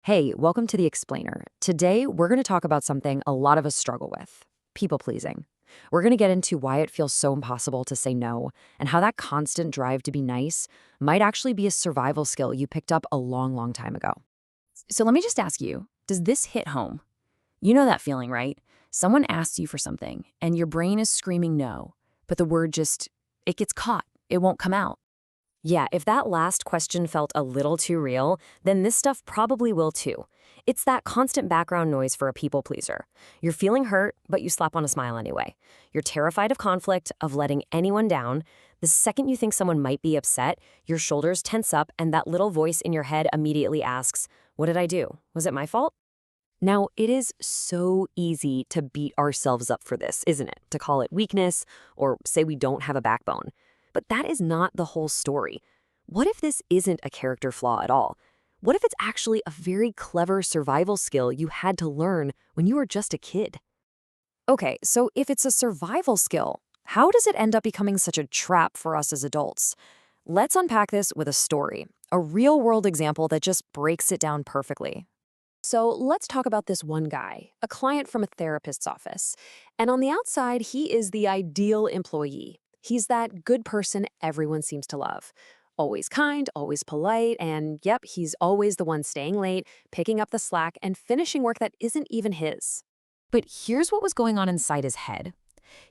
Hey, welcome to The Explainer. Today, we're going to talk about something a lot of us struggle with: people pleasing. We're going to get into why it feels so impossible to say no, and how that constant drive to be nice might actually be a survival skill you picked up a long, long time ago. So let me just ask you, does this hit home? You know that feeling, right? Someone asks you for something and your brain is screaming no, but the word it gets caught. It won't come out. Yeah, if that last question felt a little too real, then this stuff probably will too. It's that constant background noise for a people pleaser. You're feeling hurt, but you slap on a smile anyway. You're terrified of conflict, of letting anyone down. The second you think someone might be upset, your shoulders tense up and that little voice in your head immediately asks, "What did I do? Was it my fault?" Now, it is so easy to beat ourselves up for this, isn't it? To call it weakness or say we don't have a backbone. But that is not the whole story. What if this isn't a character flaw at all? What if it's actually a very clever survival skill you had to learn when you were just a kid? Okay, so if it's a survival skill, how does it end up becoming such a trap for us as adults? Let's unpack this with a story, a real-world example that just breaks it down perfectly. So let's talk about this one guy, a client from a therapist's office. And on the outside, he is the ideal employee. He's that good person everyone seems to love. Always kind, always polite, and yep, he's always the one staying late, picking up the slack, and finishing work that isn't even his. But here's what was going on inside his head.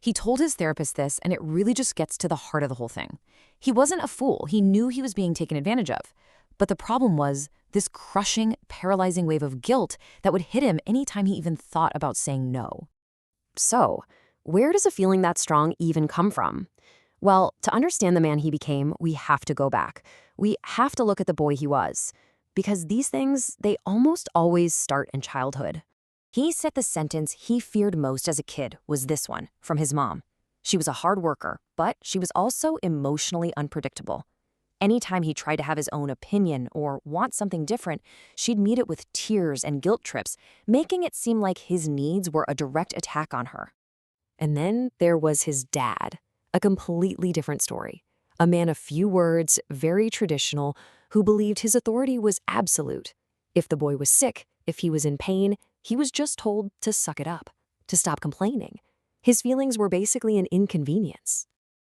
He told his therapist this, and it really just gets to the heart of the whole thing. He wasn't a fool. He knew he was being taken advantage of. But the problem was this crushing, paralyzing wave of guilt that would hit him anytime he even thought about saying no. So, where does a feeling that strong even come from? Well, to understand the man he became, we have to go back. We have to look at the boy he was. Because these things, they almost always start in childhood. He said the sentence he feared most as a kid was this one, from his mom. She was a hard worker, but she was also emotionally unpredictable. Anytime he tried to have his own opinion or want something different, she'd meet it with tears and guilt trips, making it seem like his needs were a direct attack on her. And then there was his dad, a completely different story. A man of few words, very traditional, who believed his authority was absolute. If the boy was sick, if he was in pain, he was just told to suck it up, to stop complaining. His feelings were basically an inconvenience.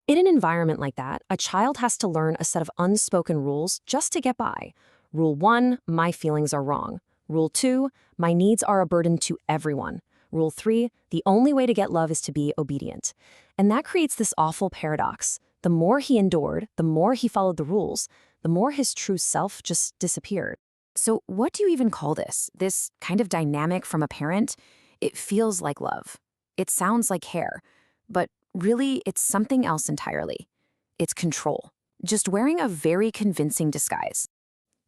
In an environment like that, a child has to learn a set of unspoken rules just to get by. Rule 1, my feelings are wrong. Rule 2, my needs are a burden to everyone. Rule 3, the only way to get love is to be obedient. And that creates this awful paradox. The more he endured, the more he followed the rules, the more his true self just disappeared. So what do you even call this? This kind of dynamic from a parent? It feels like love. It sounds like care. But really, it's something else entirely. It's control, just wearing a very convincing disguise.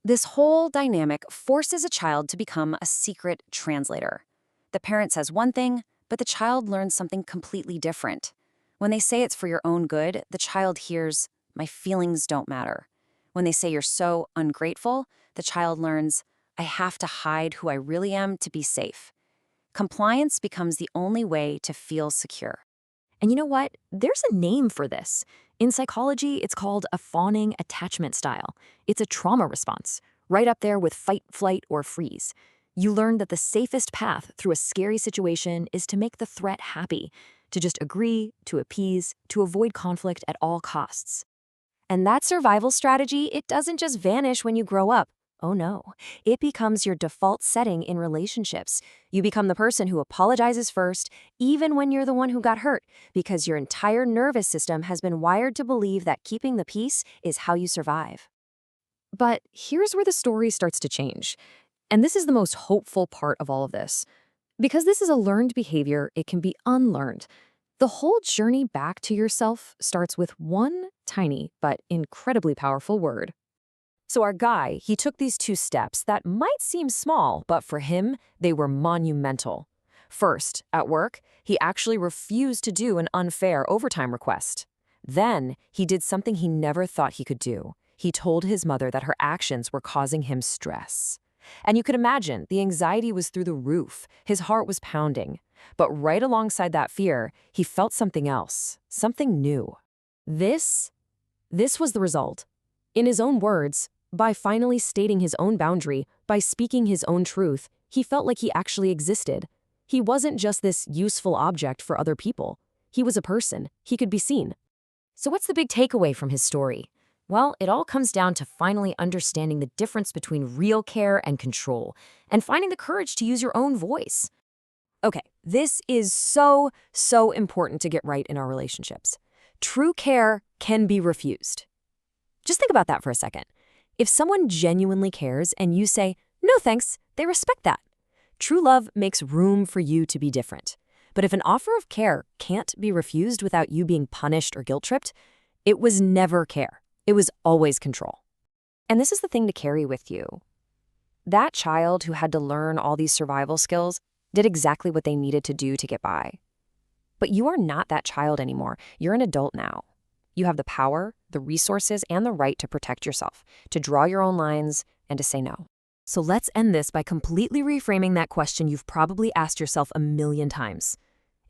This whole dynamic forces a child to become a secret translator. The parent says one thing, but the child learns something completely different. When they say it's for your own good, the child hears, "My feelings don't matter." When they say you're so ungrateful, the child learns, "I have to hide who I really am to be safe." Compliance becomes the only way to feel secure. And you know what? There's a name for this. In psychology, it's called a fawning attachment style. It's a trauma response, right up there with fight, flight, or freeze. You learn that the safest path through a scary situation is to make the threat happy, to just agree, to appease, to avoid conflict at all costs. And that survival strategy, it doesn't just vanish when you grow up. Oh no, it becomes your default setting in relationships. You become the person who apologizes first, even when you're the one who got hurt, because your entire nervous system has been wired to believe that keeping the peace is how you survive. But here's where the story starts to change. And this is the most hopeful part of all of this. Because this is a learned behavior, it can be unlearned. The whole journey back to yourself starts with one tiny but incredibly powerful word. So our guy, he took these two steps that might seem small, but for him, they were monumental. First, at work, he actually refused to do an unfair overtime request. Then, he did something he never thought he could do. He told his mother that her actions were causing him stress. And you could imagine, the anxiety was through the roof. His heart was pounding. But right alongside that fear, he felt something else, something new. This was the result. In his own words, By finally stating his own boundary, by speaking his own truth, he felt like he actually existed. He wasn't just this useful object for other people. He was a person. He could be seen. So what's the big takeaway from his story? Well, it all comes down to finally understanding the difference between real care and control, and finding the courage to use your own voice. Okay, this is so important to get right in our relationships. True care can be refused. Just think about that for a second. If someone genuinely cares and you say, "No thanks," they respect that. True love makes room for you to be different. But if an offer of care can't be refused without you being punished or guilt-tripped, it was never care. It was always control. And this is the thing to carry with you. That child who had to learn all these survival skills did exactly what they needed to do to get by. But you are not that child anymore. You're an adult now. You have the power, the resources, and the right to protect yourself, to draw your own lines, and to say no. So let's end this by completely reframing that question you've probably asked yourself a million times.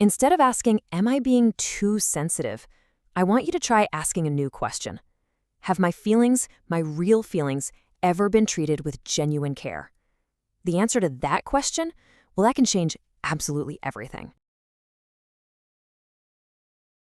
Instead of asking, "Am I being too sensitive?" I want you to try asking a new question. Have my feelings, my real feelings, ever been treated with genuine care? The answer to that question, well, that can change absolutely everything.